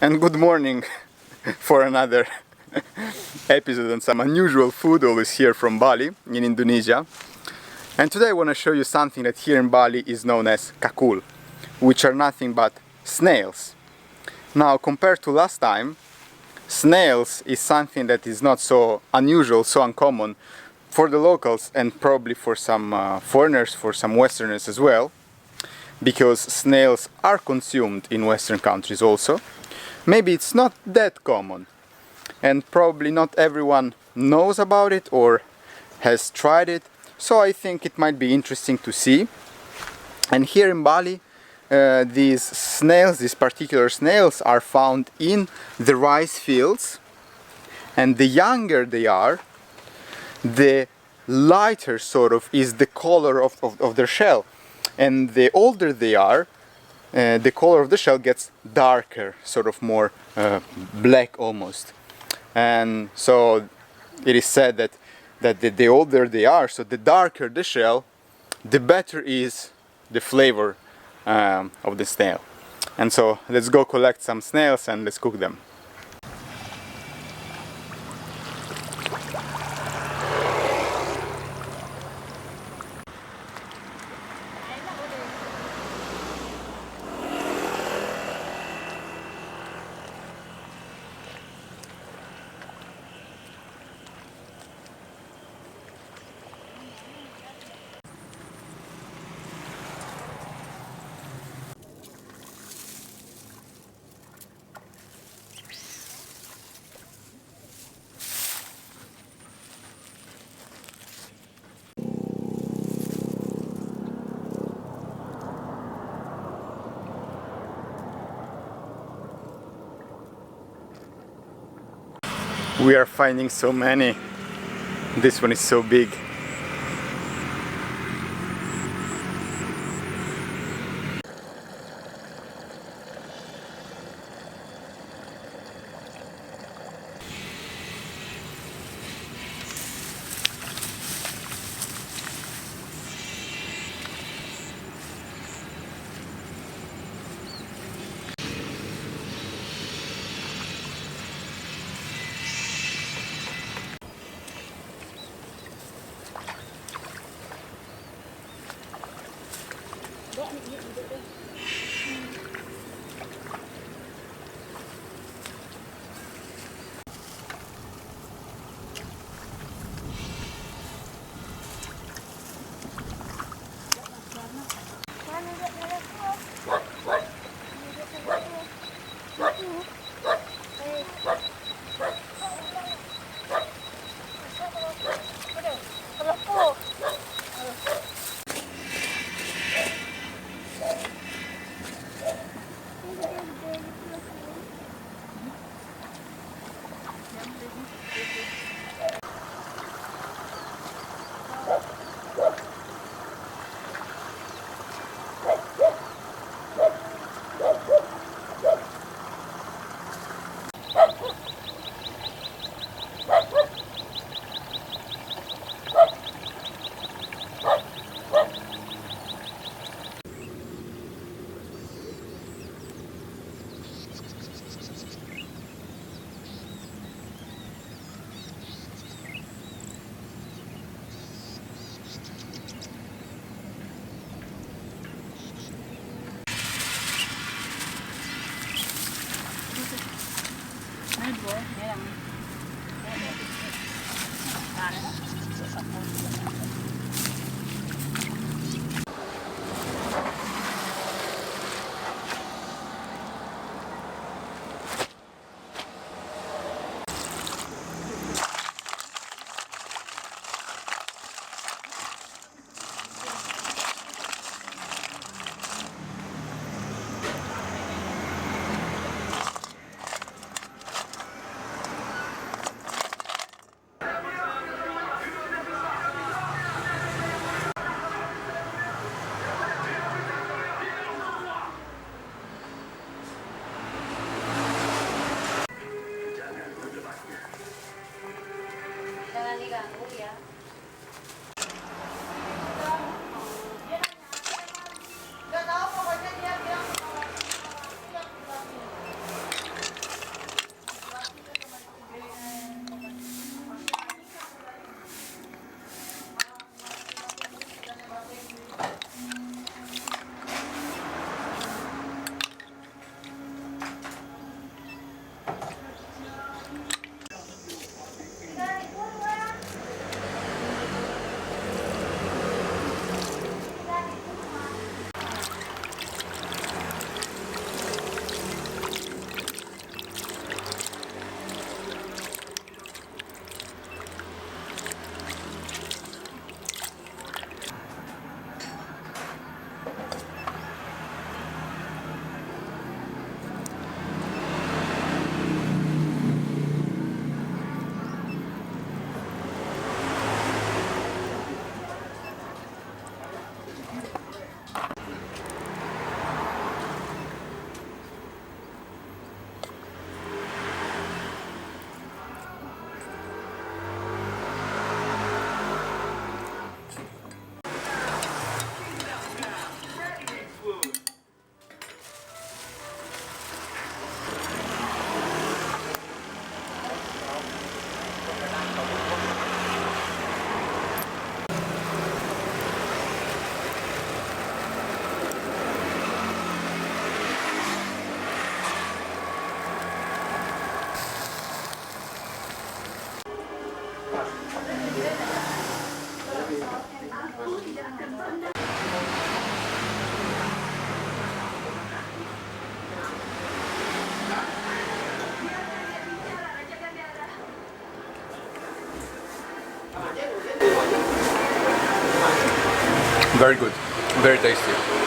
And good morning for another episode on some unusual food always here from Bali in Indonesia. And today I want to show you something that here in Bali is known as kakul, which are nothing but snails. Now, compared to last time, snails is something that is not so unusual, so uncommon for the locals and probably for some foreigners, for some Westerners as well, because snails are consumed in Western countries also. Maybe it's not that common, and probably not everyone knows about it or has tried it, so I think it might be interesting to see. And here in Bali, these snails, these particular snails, are found in the rice fields, and the younger they are, the lighter sort of is the color of their shell, and the older they are, the color of the shell gets darker, sort of more black almost. And so it is said that the older they are, so the darker the shell, the better is the flavor of the snail. And so let's go collect some snails and let's cook them. We are finding so many. This one is so big. Very good, very tasty.